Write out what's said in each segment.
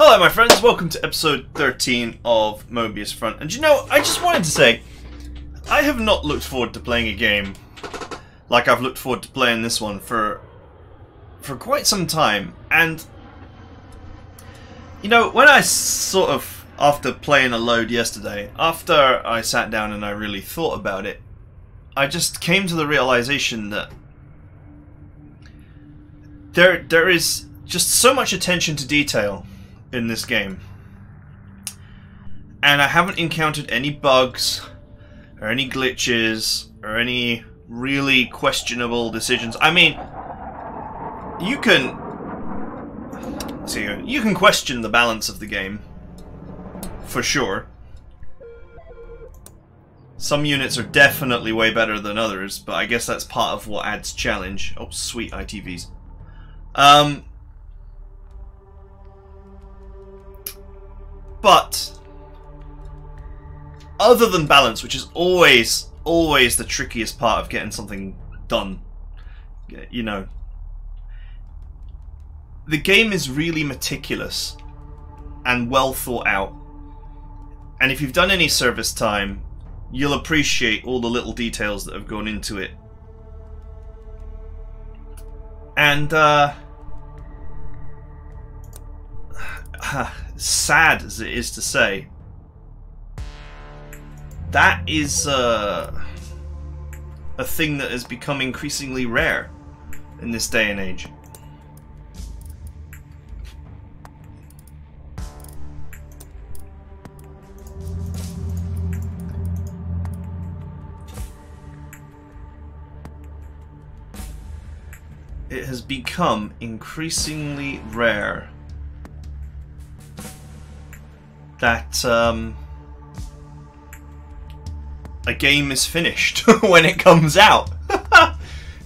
Hello my friends, welcome to episode 13 of Mobius Front. And you know, I just wanted to say, I have not looked forward to playing a game like I've looked forward to playing this one for quite some time. And, you know, when I sort of, after playing a load yesterday, after I sat down and I really thought about it, I just came to the realization that there is just so much attention to detail in this game, and I haven't encountered any bugs or any glitches or any really questionable decisions. I mean, you can question the balance of the game for sure. Some units are definitely way better than others, but I guess that's part of what adds challenge. Oh, sweet ITVs. But other than balance, which is always the trickiest part of getting something done, you know, the game is really meticulous and well thought out. And if you've done any service time, you'll appreciate all the little details that have gone into it. And sad as it is to say, that is a thing that has become increasingly rare in this day and age. It has become increasingly rare that a game is finished when it comes out.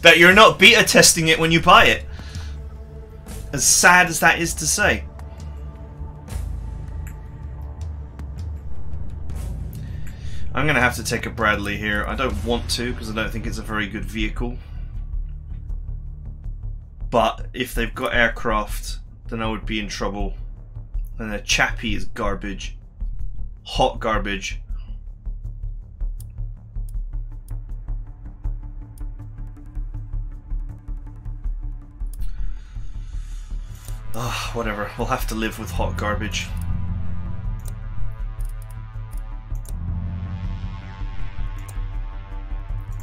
That you're not beta testing it when you buy it. As sad as that is to say. I'm gonna have to take a Bradley here. I don't want to because I don't think it's a very good vehicle. But if they've got aircraft, then I would be in trouble. And the Chappie is garbage. Hot garbage. Ugh, whatever. We'll have to live with hot garbage.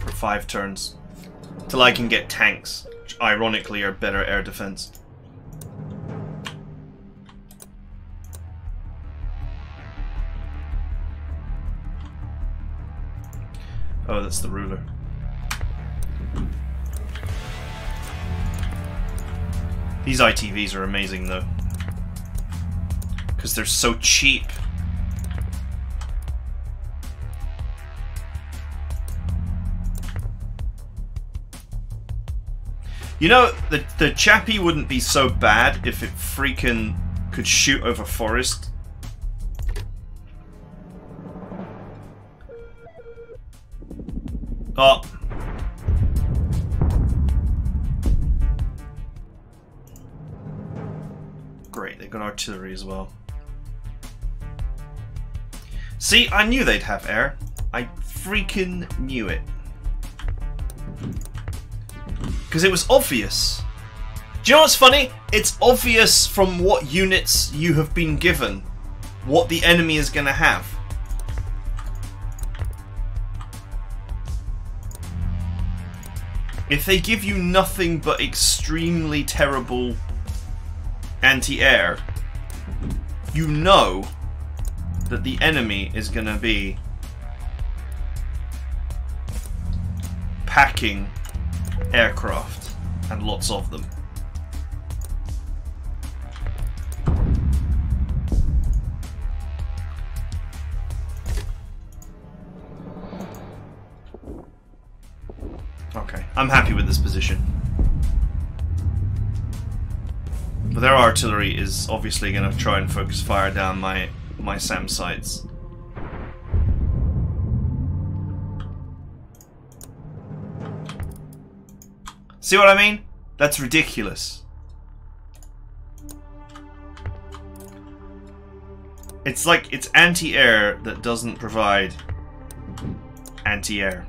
For 5 turns. Till I can get tanks, which ironically are better air defense. Oh, that's the ruler. These ITVs are amazing though, because they're so cheap. You know, the Chappie wouldn't be so bad if it freaking could shoot over forest. Oh. Great, they've got artillery as well. See, I knew they'd have air. I freaking knew it. Because it was obvious. Do you know what's funny? It's obvious from what units you have been given what the enemy is going to have. If they give you nothing but extremely terrible anti-air, you know that the enemy is going to be packing aircraft, and lots of them. Okay, I'm happy with this position. But their artillery is obviously going to try and focus fire down my SAM sights. See what I mean? That's ridiculous. It's like it's anti-air that doesn't provide anti-air.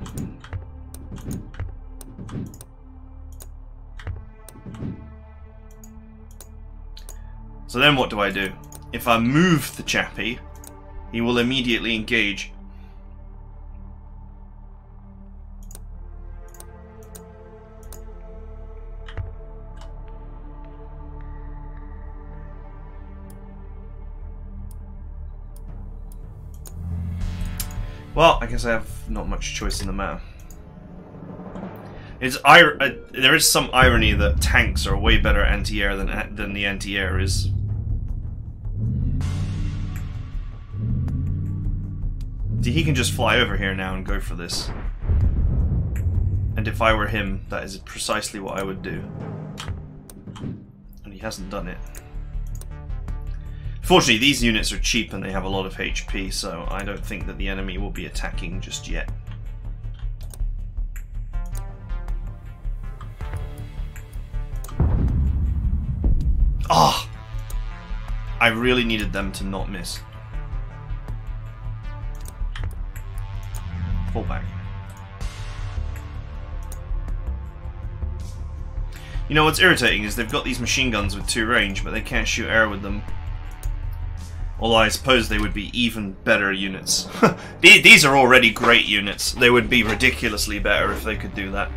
So then what do I do? If I move the chappie, he will immediately engage. Well, I guess I have not much choice in the matter. There is some irony that tanks are way better anti-air than the anti-air is. He can just fly over here now and go for this. And if I were him, that is precisely what I would do. And he hasn't done it. Fortunately, these units are cheap and they have a lot of HP, so I don't think that the enemy will be attacking just yet. Ah! I really needed them to not miss. Pull back. You know what's irritating is they've got these machine guns with 2 range, but they can't shoot air with them. Although I suppose they would be even better units. These are already great units. They would be ridiculously better if they could do that.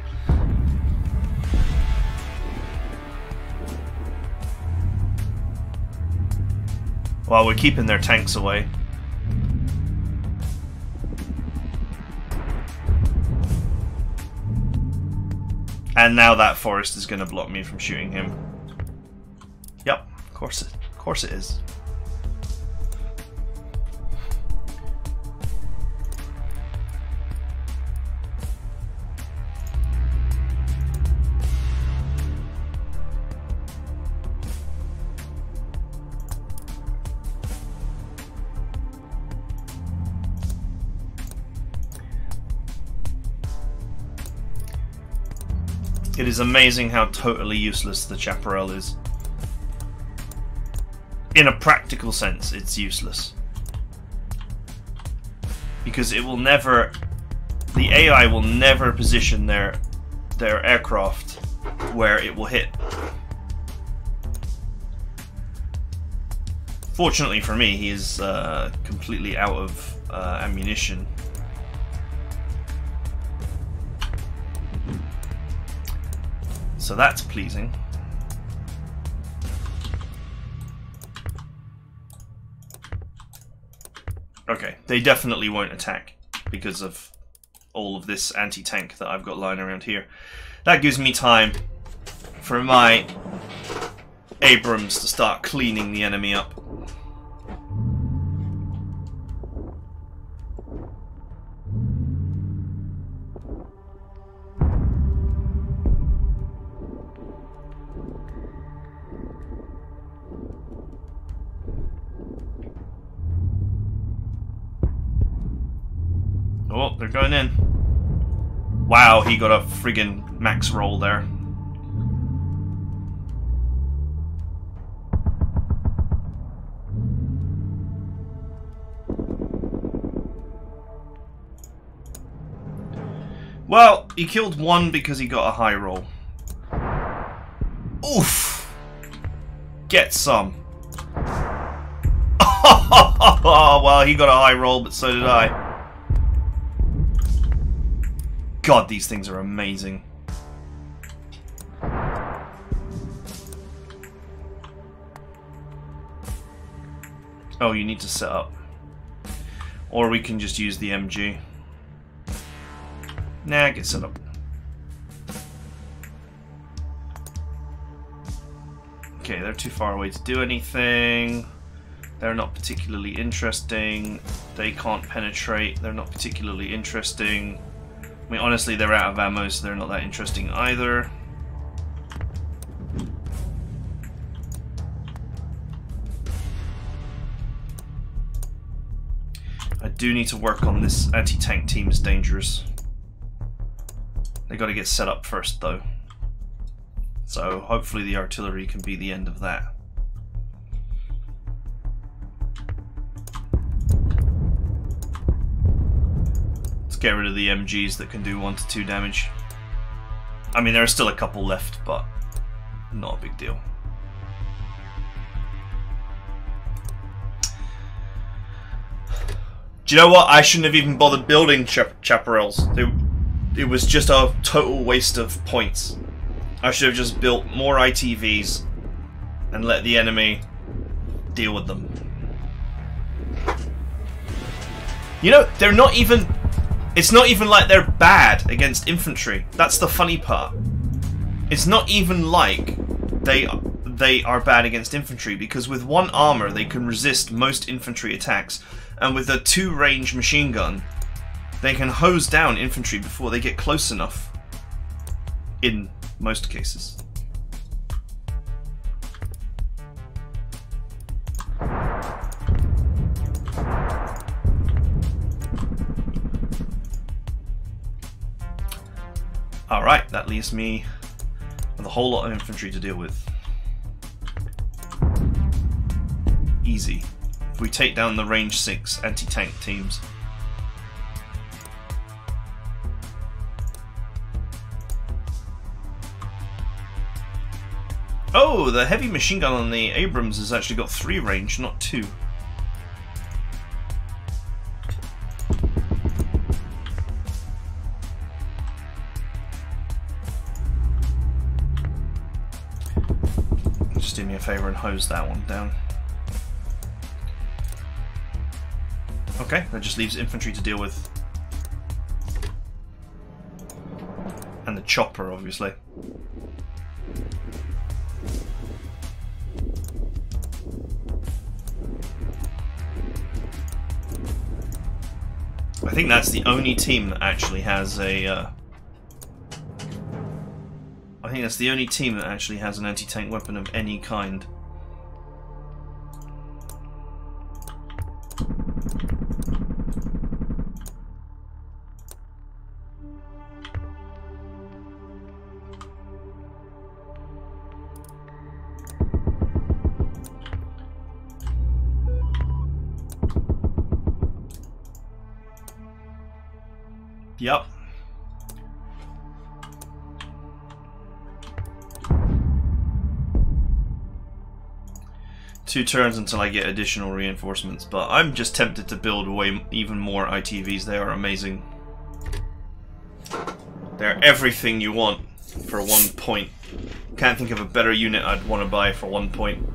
Well, we're keeping their tanks away. And now that forest is going to block me from shooting him. Yep, of course it is. It is amazing how totally useless the chaparral is. In a practical sense, it's useless. Because it will never... The AI will never position their aircraft where it will hit. Fortunately for me, he is completely out of ammunition. So that's pleasing. Okay, they definitely won't attack because of all of this anti-tank that I've got lying around here. That gives me time for my Abrams to start cleaning the enemy up. Oh, they're going in. Wow, he got a friggin' max roll there. Well, he killed one because he got a high roll. Oof! Get some. Oh, well, he got a high roll, but so did I. God, these things are amazing. Oh, you need to set up. Or we can just use the MG. Nah, get set up. Okay, they're too far away to do anything. They're not particularly interesting. They can't penetrate. They're not particularly interesting. I mean, honestly, they're out of ammo, so they're not that interesting either. I do need to work on this anti-tank team. Is dangerous. They got to get set up first, though. So hopefully the artillery can be the end of that. get rid of the MGs that can do 1 to 2 damage. I mean, there are still a couple left, but not a big deal. Do you know what? I shouldn't have even bothered building chaparrals. It was just a total waste of points. I should have just built more ITVs and let the enemy deal with them. You know, they're not even... It's not even like they're bad against infantry. That's the funny part. It's not even like they are bad against infantry, because with 1 armor they can resist most infantry attacks, and with a 2-range machine gun they can hose down infantry before they get close enough, in most cases. Alright, that leaves me with a whole lot of infantry to deal with. Easy. If we take down the range 6 anti-tank teams. Oh, the heavy machine gun on the Abrams has actually got 3 range, not 2. Just do me a favour and hose that one down. Okay, that just leaves infantry to deal with. And the chopper, obviously. I think that's the only team that actually has a... I think that's the only team that actually has an anti-tank weapon of any kind. Yep. Two turns until I get additional reinforcements, but I'm just tempted to build even more ITVs. They are amazing. They're everything you want for 1 point. Can't think of a better unit I'd want to buy for 1 point.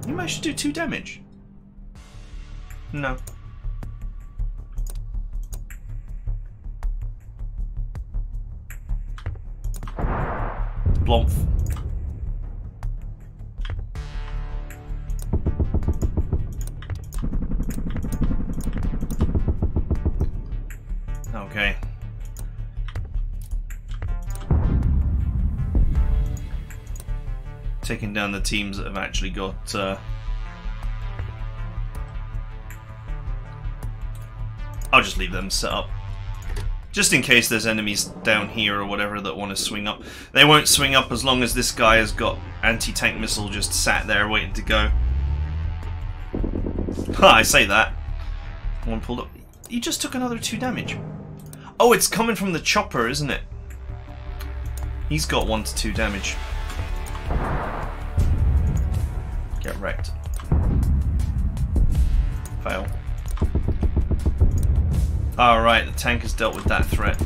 You might should do 2 damage. No. Blomph. Okay. Taking down the teams that have actually got I'll just leave them set up. Just in case there's enemies down here or whatever that want to swing up. They won't swing up as long as this guy has got anti-tank missile just sat there waiting to go. Ha, I say that. One pulled up. He just took another 2 damage. Oh, it's coming from the chopper, isn't it? He's got 1 to 2 damage. Get wrecked. Fail. Alright, the tank has dealt with that threat.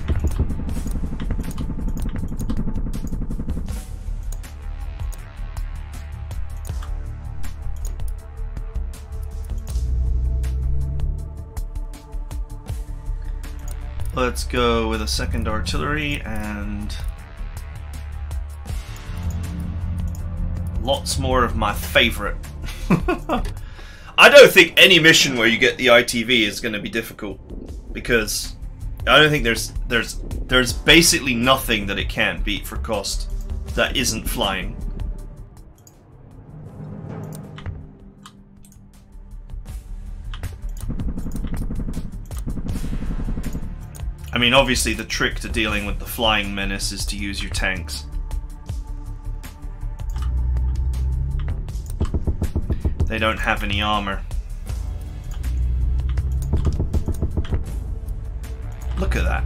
Let's go with a second artillery and lots more of my favorite. I don't think any mission where you get the ITV is going to be difficult, because I don't think there's basically nothing that it can't beat for cost that isn't flying. I mean, obviously the trick to dealing with the flying menace is to use your tanks. They don't have any armor. Look at that.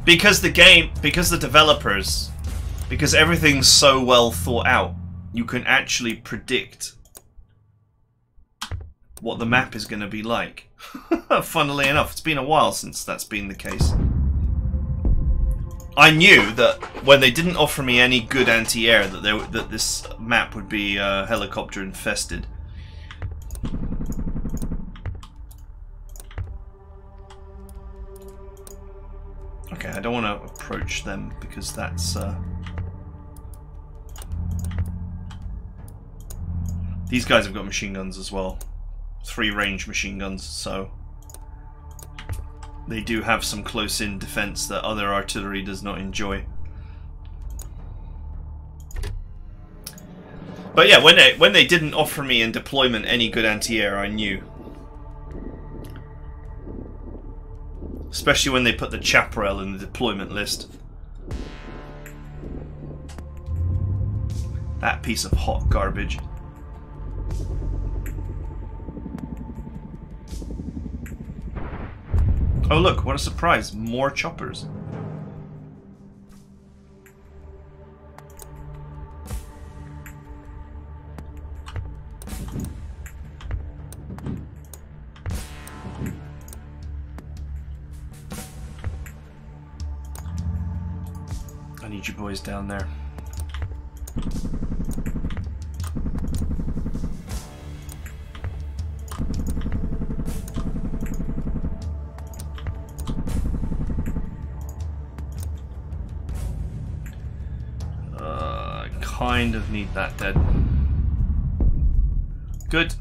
Because the developers, because everything's so well thought out, you can actually predict what the map is going to be like. Funnily enough, it's been a while since that's been the case. I knew that when they didn't offer me any good anti-air, that this map would be helicopter infested. Okay, I don't want to approach them because that's these guys have got machine guns as well. 3 range machine guns, so they do have some close-in defense that other artillery does not enjoy. But yeah, when they didn't offer me in deployment any good anti-air, I knew. Especially when they put the Chaparral in the deployment list. That piece of hot garbage. Oh look, what a surprise. More choppers. I need you boys down there. Kind of need that dead. Good.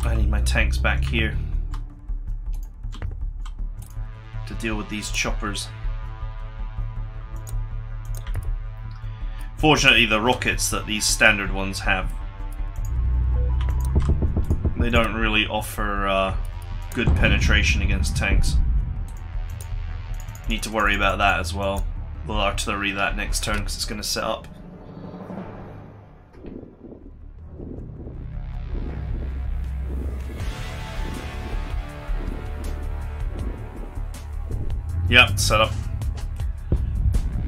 I need my tanks back here to deal with these choppers. Fortunately, the rockets that these standard ones have, they don't really offer good penetration against tanks. Need to worry about that as well. We'll artillery that next turn because it's going to set up. Yep, set up.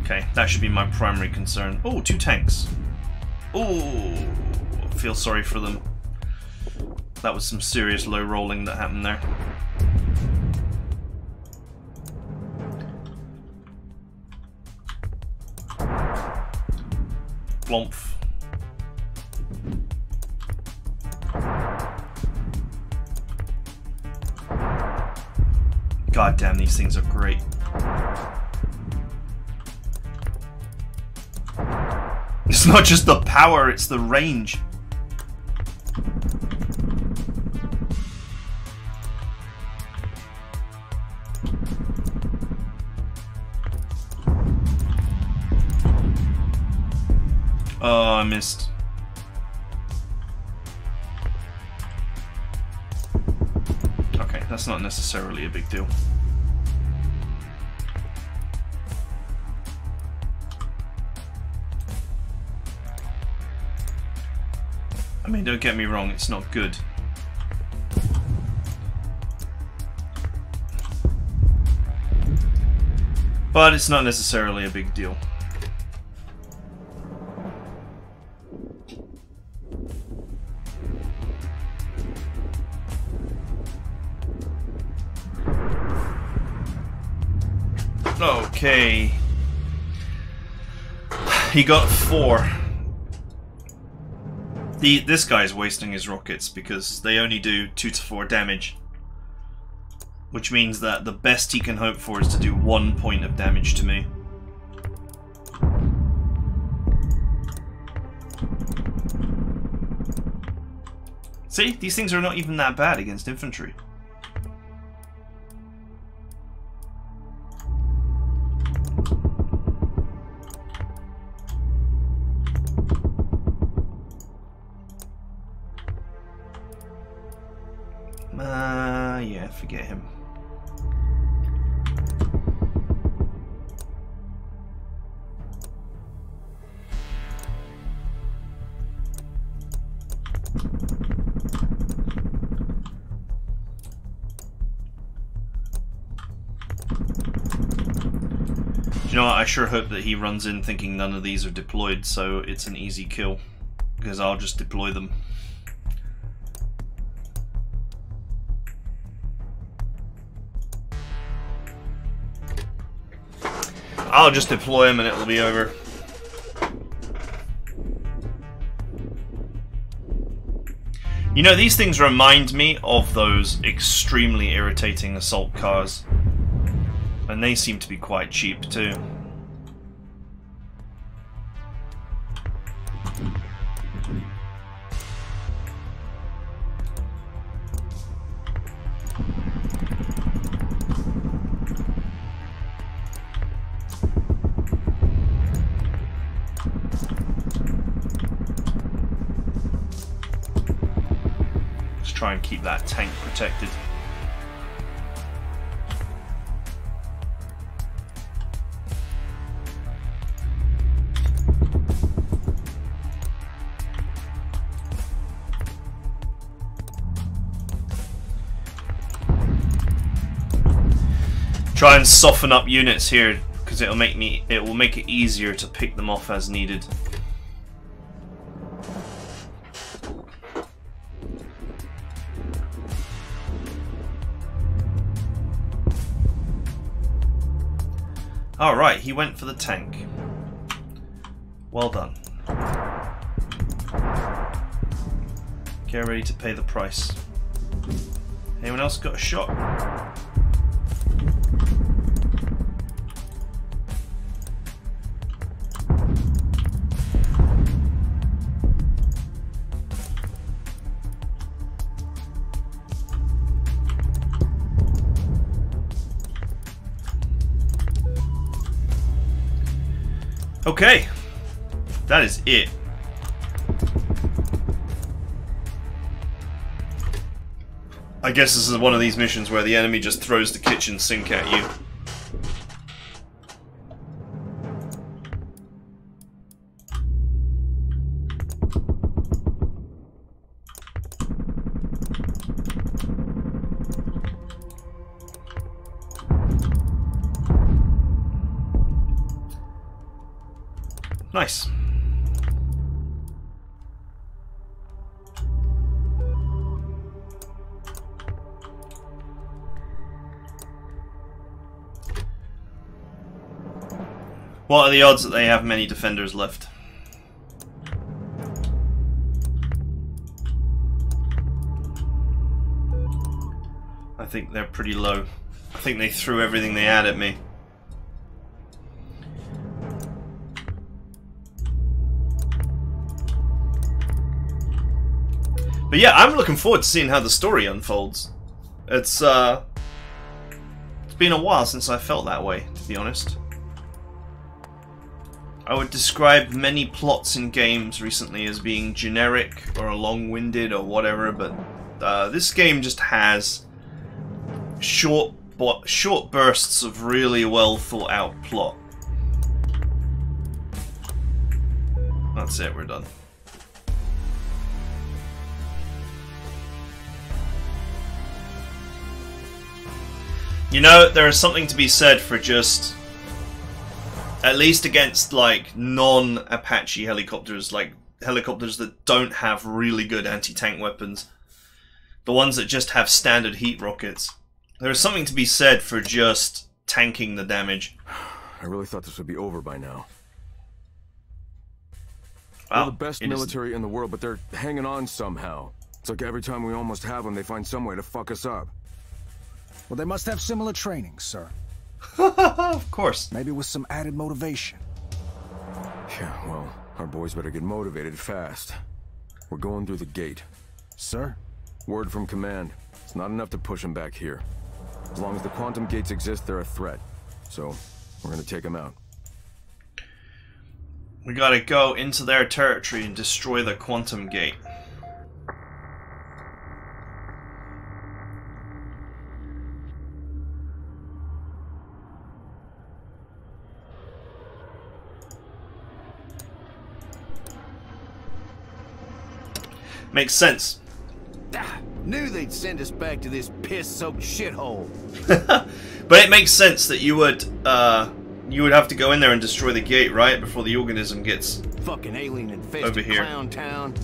Okay, that should be my primary concern. Oh, 2 tanks. Oh, I feel sorry for them. That was some serious low rolling that happened there. Blomph. God damn, these things are great. It's not just the power, it's the range. Oh, I missed. Okay, that's not necessarily a big deal. I mean, don't get me wrong, it's not good. But it's not necessarily a big deal. Okay. He got 4. This guy's wasting his rockets because they only do 2 to 4 damage. Which means that the best he can hope for is to do 1 point of damage to me. See? These things are not even that bad against infantry. we get him. You know what, I sure hope that he runs in thinking none of these are deployed, so it's an easy kill, because I'll just deploy them. I'll just deploy him and it'll be over. You know, these things remind me of those extremely irritating assault cars. And they seem to be quite cheap too. Let's try and keep that tank protected. Try and soften up units here, because it will make it easier to pick them off as needed. Alright, he went for the tank. Well done. Get ready to pay the price. Anyone else got a shot? Okay, that is it. I guess this is one of these missions where the enemy just throws the kitchen sink at you. Nice. What are the odds that they have many defenders left? I think they're pretty low. I think they threw everything they had at me. But yeah, I'm looking forward to seeing how the story unfolds. It's been a while since I felt that way, to be honest. I would describe many plots in games recently as being generic or long-winded or whatever, but this game just has short bursts of really well thought out plot. That's it, we're done. You know, there is something to be said for just, at least against like non-Apache helicopters, like helicopters that don't have really good anti-tank weapons, the ones that just have standard heat rockets. There is something to be said for just tanking the damage. I really thought this would be over by now. Well, We're the best military in the world, but they're hanging on somehow. It's like every time we almost have them, they find some way to fuck us up. Well, they must have similar training, sir. Of course. Maybe with some added motivation. Yeah, well, our boys better get motivated fast. We're going through the gate. Sir? Word from command. It's not enough to push them back here. As long as the quantum gates exist, they're a threat. So, we're gonna take them out. We gotta go into their territory and destroy the quantum gate. Makes sense. Ah, knew they'd send us back to this piss-soaked shithole. But it makes sense that you would have to go in there and destroy the gate, right? Before the organism gets Fucking over alien-infested here. clown town.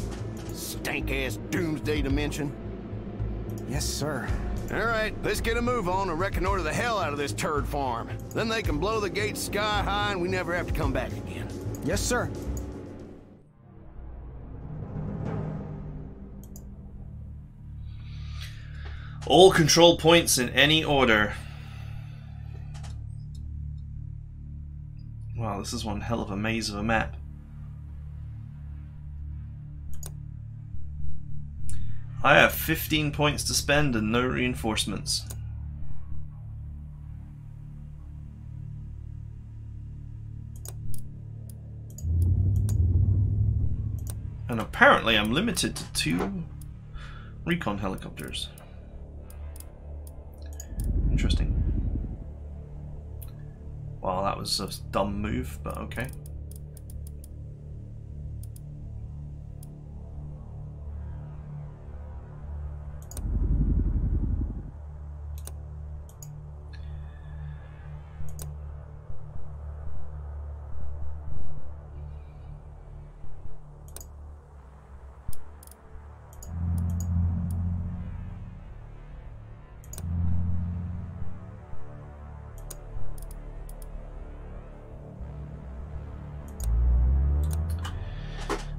Stank-ass doomsday dimension. Yes, sir. Alright, let's get a move on and reconnoiter the hell out of this turd farm. Then they can blow the gate sky high and we never have to come back again. Yes, sir. All control points in any order. Wow, this is one hell of a maze of a map. I have 15 points to spend and no reinforcements. And apparently I'm limited to 2 recon helicopters. Interesting. Well, that was a dumb move, but okay.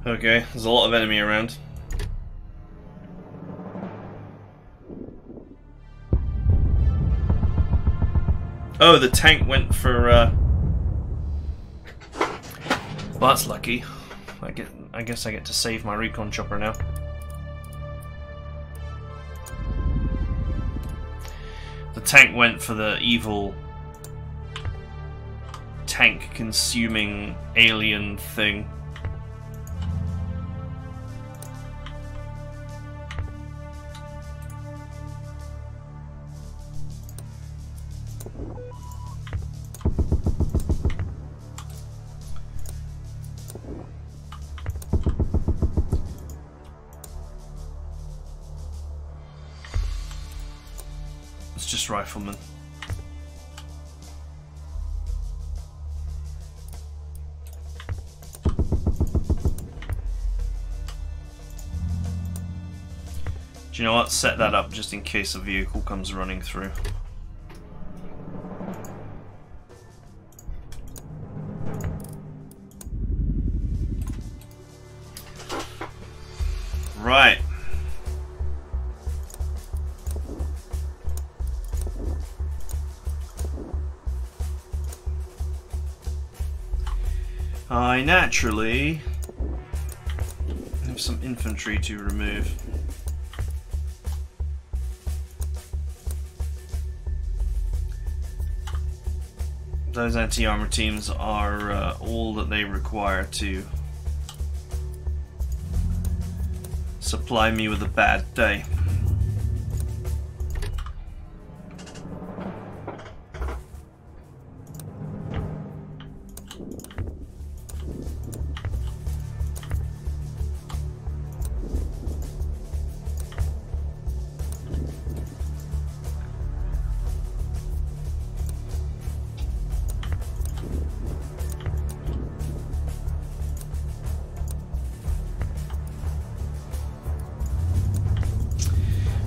Okay, there's a lot of enemy around. Oh, the tank went for well, that's lucky. I guess I get to save my recon chopper now. The tank went for the evil tank consuming alien thing. It's just riflemen. Do you know what? Set that up just in case a vehicle comes running through. Right. I naturally have some infantry to remove. Those anti-armor teams are all that they require to supply me with a bad day.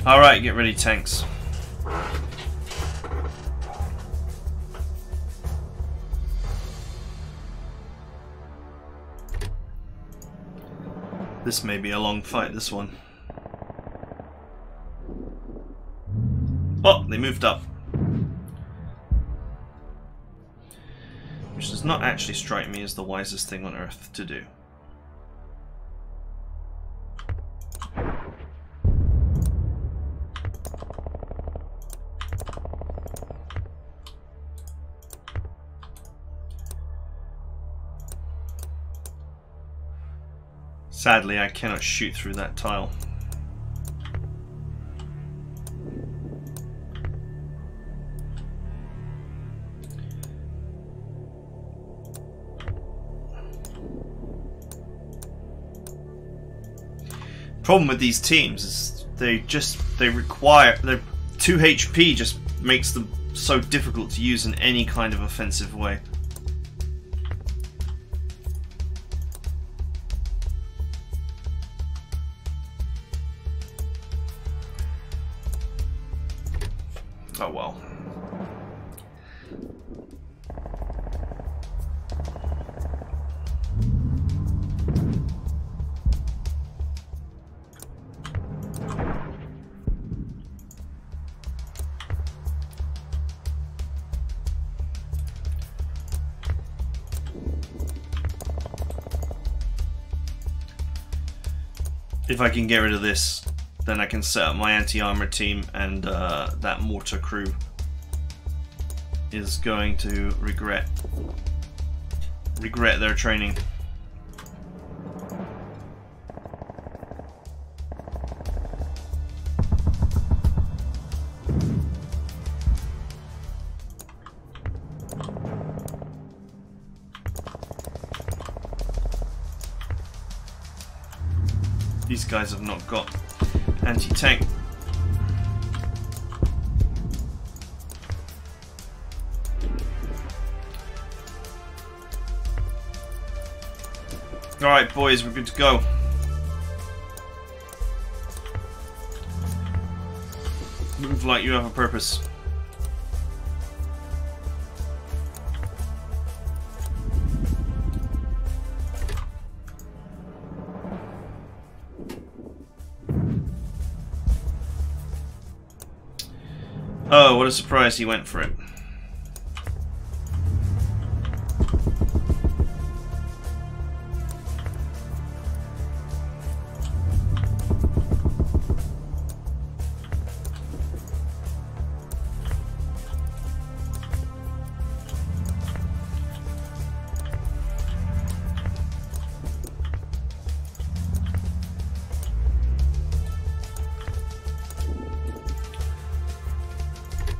Alright, get ready, tanks. This may be a long fight, this one. Oh, they moved up. Which does not actually strike me as the wisest thing on earth to do. Sadly, I cannot shoot through that tile. Problem with these teams is they require their 2 HP just makes them so difficult to use in any kind of offensive way. Oh well. If I can get rid of this, then I can set up my anti-armor team, and that mortar crew is going to regret their training. These guys have not got anti-tank. Alright boys, we're good to go. Move like you have a purpose. Oh, what a surprise he went for it.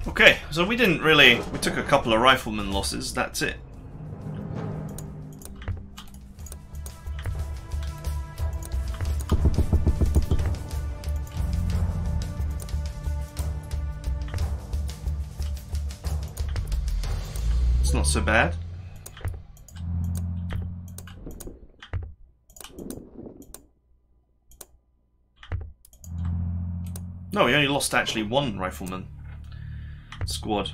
Okay, so we took a couple of rifleman losses, that's it. It's not so bad. No, we only lost actually one rifleman squad.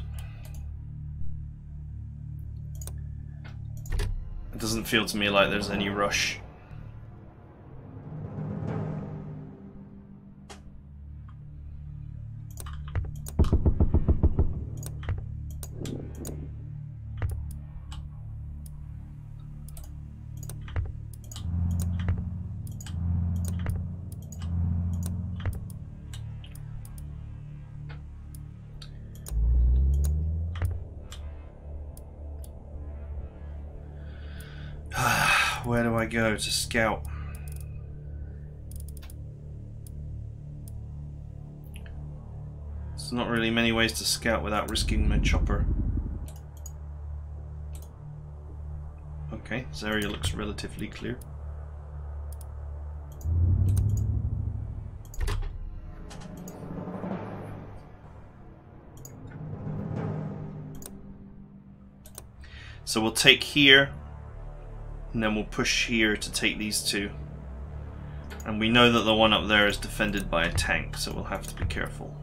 It doesn't feel to me like there's any rush. Where do I go to scout? There's not really many ways to scout without risking my chopper. Okay, this area looks relatively clear. So we'll take here, and then we'll push here to take these two. And we know that the one up there is defended by a tank, so we'll have to be careful.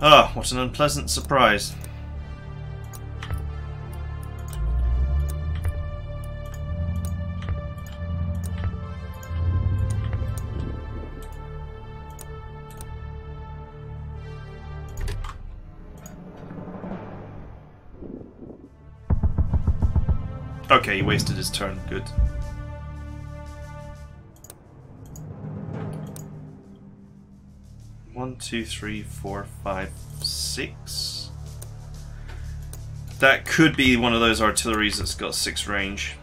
Ah, what an unpleasant surprise. Okay, he wasted his turn. Good. One, two, three, four, five, six. That could be one of those artilleries that's got 6 range.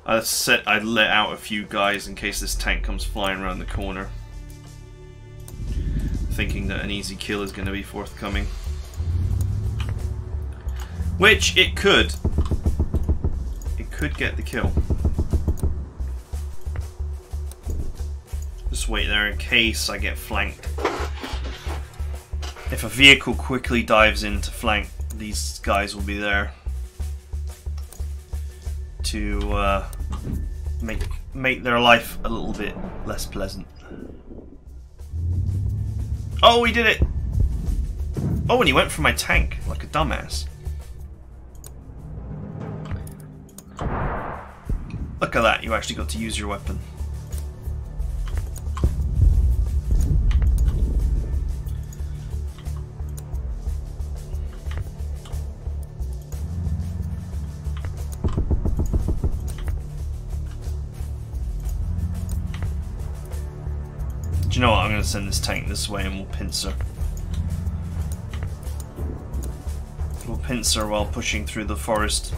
I'd let out a few guys in case this tank comes flying around the corner, thinking that an easy kill is going to be forthcoming. Which it could. It could get the kill. Just wait there in case I get flanked. If a vehicle quickly dives in to flank, these guys will be there to make their life a little bit less pleasant. Oh, he did it! Oh, and he went for my tank like a dumbass. Look at that, you actually got to use your weapon. Do you know what? I'm going to send this tank this way and we'll pincer. We'll pincer while pushing through the forest.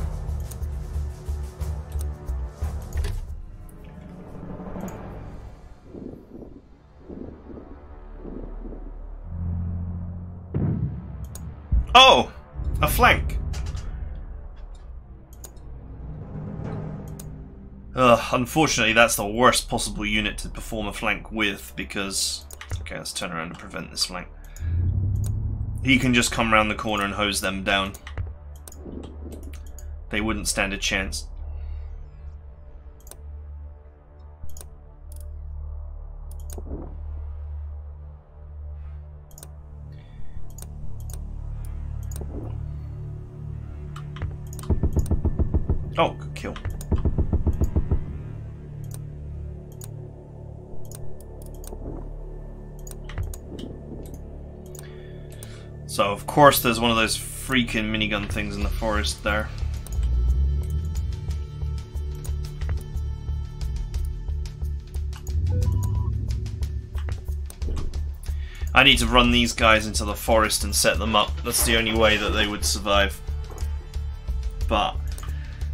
Oh! A flank! Unfortunately, that's the worst possible unit to perform a flank with, because... Okay, let's turn around and prevent this flank. He can just come around the corner and hose them down. They wouldn't stand a chance. Oh, good kill. So, of course, there's one of those freaking minigun things in the forest there. I need to run these guys into the forest and set them up. That's the only way that they would survive. But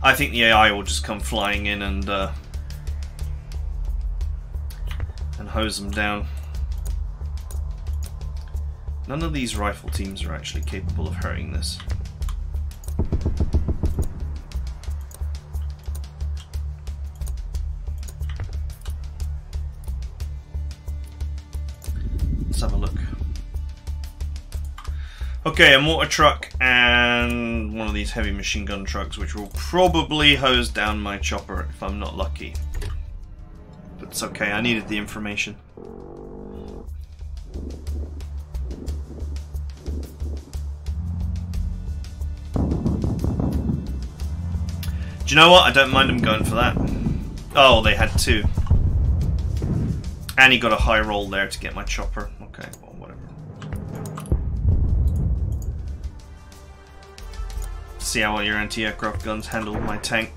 I think the AI will just come flying in and hose them down. None of these rifle teams are actually capable of hurting this. Let's have a look. Okay, a mortar truck and one of these heavy machine gun trucks, which will probably hose down my chopper if I'm not lucky. But it's okay, I needed the information. Do you know what? I don't mind him going for that. Oh, they had two. And he got a high roll there to get my chopper. Okay, well, whatever. See how well your anti-aircraft guns handle my tank.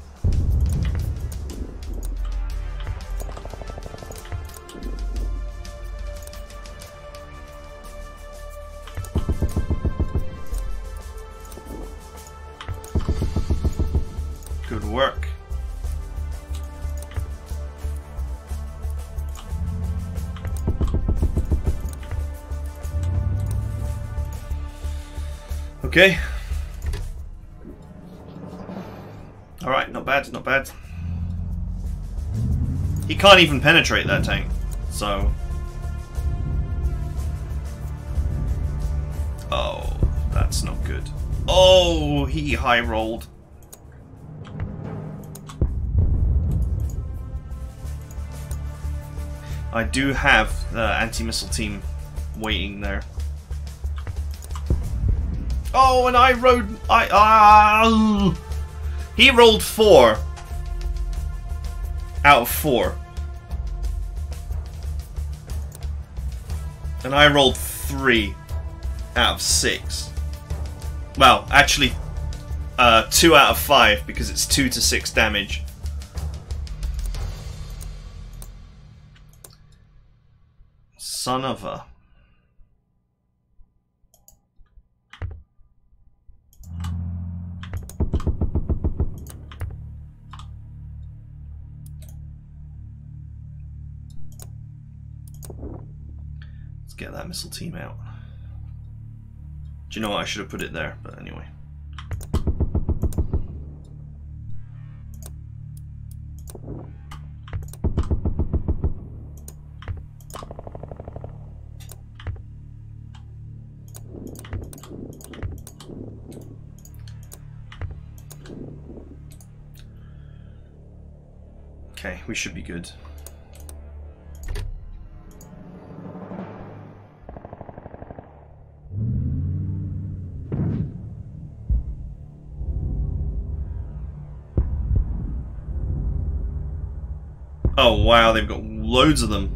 Good work. Okay. Alright, not bad, not bad. He can't even penetrate that tank, so... Oh, that's not good. Oh, he high rolled. I do have the anti-missile team waiting there. Oh, and I rode... he rolled 4 out of 4. And I rolled 3 out of 6. Well, actually, 2 out of 5 because it's 2 to 6 damage. Son of a... get that missile team out. Do you know what? I should have put it there, but anyway. Okay, we should be good. Oh wow, they've got loads of them.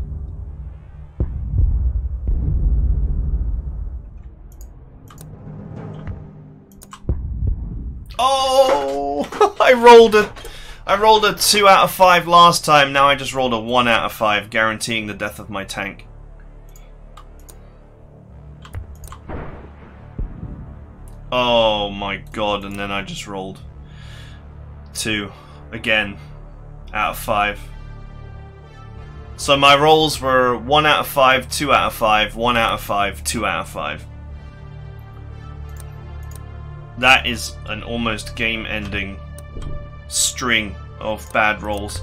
Oh, I rolled a 2 out of 5 last time. Now I just rolled a 1 out of 5, guaranteeing the death of my tank. Oh my god, and then I just rolled 2 again out of 5. So my rolls were 1 out of 5, 2 out of 5, 1 out of 5, 2 out of 5. That is an almost game-ending string of bad rolls.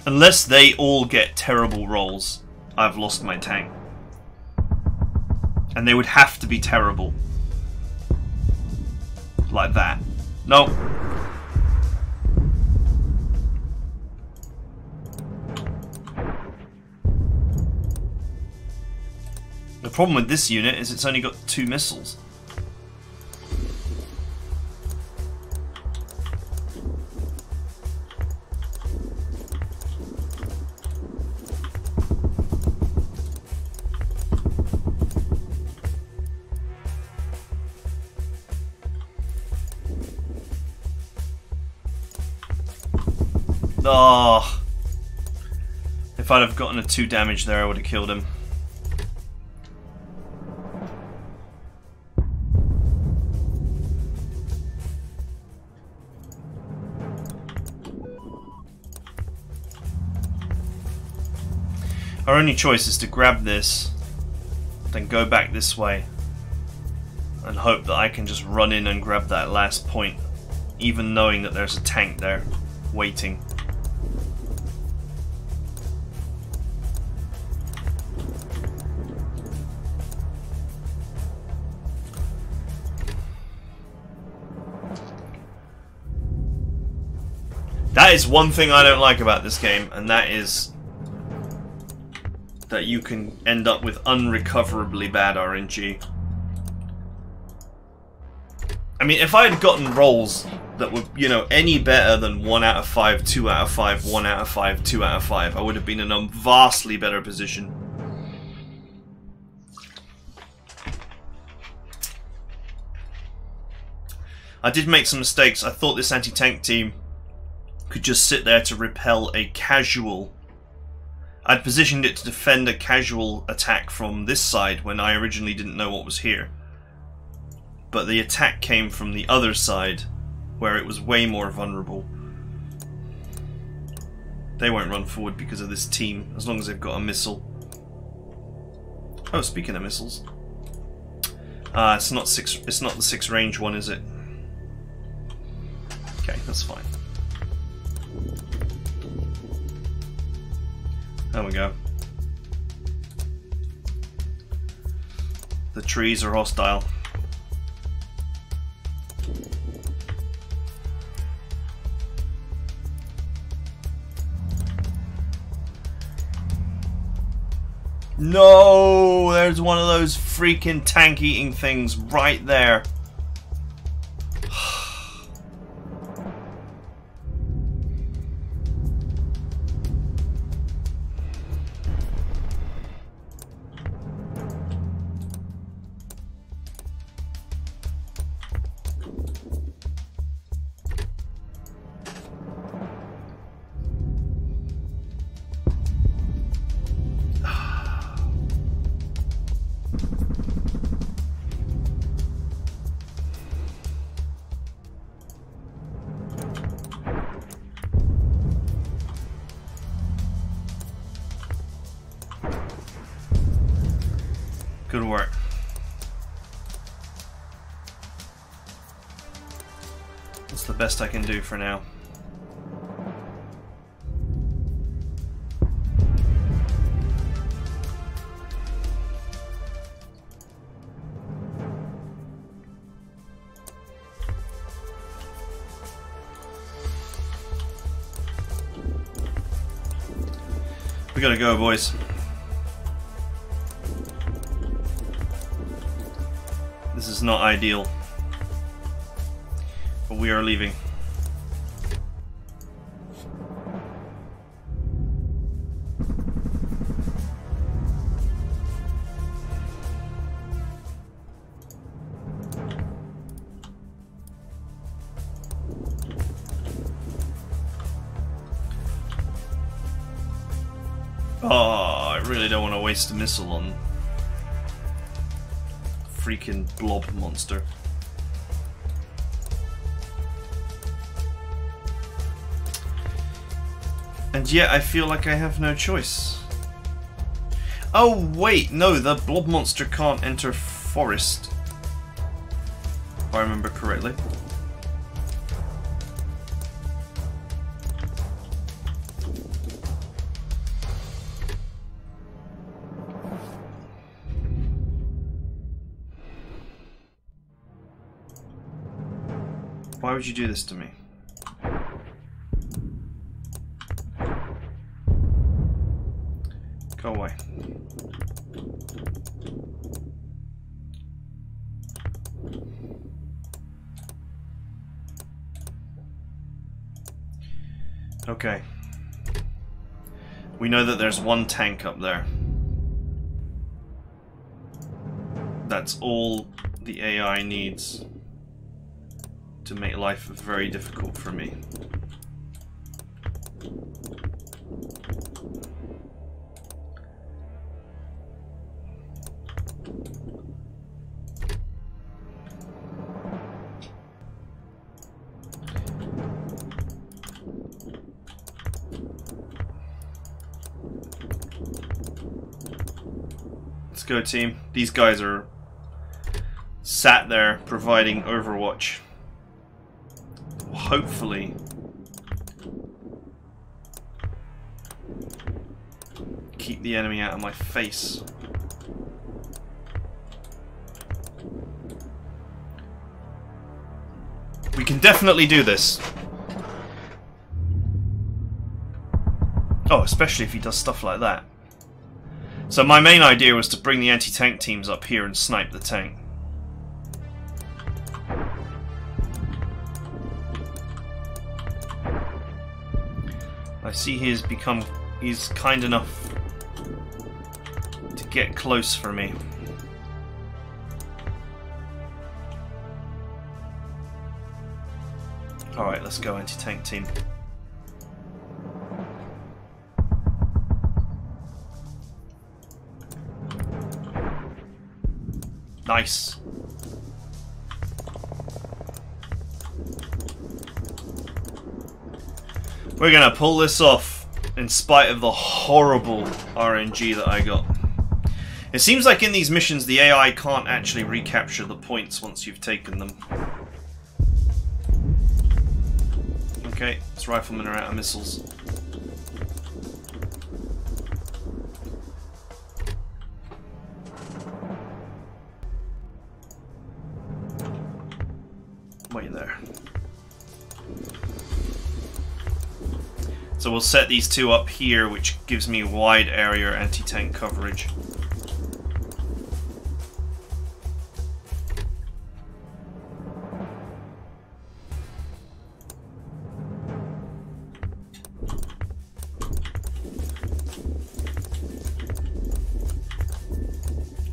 Unless they all get terrible rolls, I've lost my tank. And they would have to be terrible. Like that. No. The problem with this unit is it's only got 2 missiles. Oh, if I'd have gotten a 2 damage there, I would have killed him. Our only choice is to grab this, then go back this way, and hope that I can just run in and grab that last point, even knowing that there's a tank there, waiting. That is one thing I don't like about this game, and that is that you can end up with unrecoverably bad RNG. I mean, if I had gotten rolls that were, you know, any better than 1 out of 5, 2 out of 5, 1 out of 5, 2 out of 5, I would have been in a vastly better position. I did make some mistakes. I thought this anti-tank team could just sit there to repel a casual. I'd positioned it to defend a casual attack from this side when I originally didn't know what was here. But the attack came from the other side, where it was way more vulnerable. They won't run forward because of this team, as long as they've got a missile. Oh, speaking of missiles. It's not the 6 range one, is it? Okay, that's fine. There we go. The trees are hostile. No! There's one of those freaking tank-eating things right there. Good work. That's the best I can do for now. We gotta go, boys. This is not ideal. But we are leaving. Oh, I really don't want to waste a missile on freaking blob monster. And yet I feel like I have no choice. Oh wait, no, the blob monster can't enter forest. If I remember correctly. Why would you do this to me? Go away. Okay. We know that there's one tank up there. That's all the AI needs to make life very difficult for me. Let's go, team. These guys are sat there providing Overwatch. Hopefully keep the enemy out of my face. We can definitely do this. Oh, especially if he does stuff like that. So my main idea was to bring the anti-tank teams up here and snipe the tank. I see he's kind enough to get close for me. Alright, let's go, anti-tank team. Nice. We're gonna pull this off in spite of the horrible RNG that I got. It seems like in these missions the AI can't actually recapture the points once you've taken them. Okay, this riflemen are out of missiles. Wait there. So we'll set these two up here, which gives me wide area anti-tank coverage.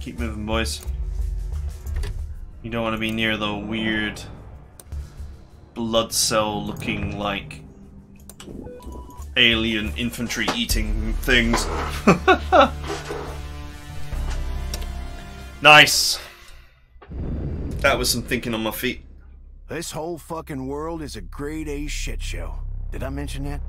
Keep moving, boys. You don't want to be near the weird blood cell looking like alien infantry eating things. Nice. That was some thinking on my feet. This whole fucking world is a grade A shit show. Did I mention that?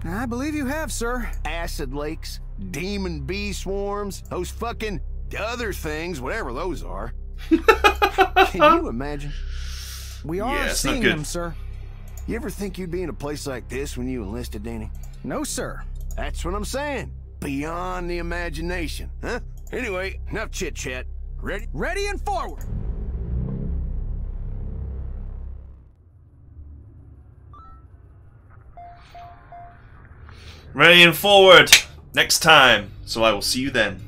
I believe you have, sir. Acid lakes, demon bee swarms, those fucking other things, whatever those are. Can you imagine? We Yeah, are it's not seeing good. them, sir. You ever think you'd be in a place like this when you enlisted, Danny? No, sir. That's what I'm saying. Beyond the imagination, huh? Anyway, enough chit-chat. Ready? Ready and forward. Ready and forward. Next time. So I will see you then.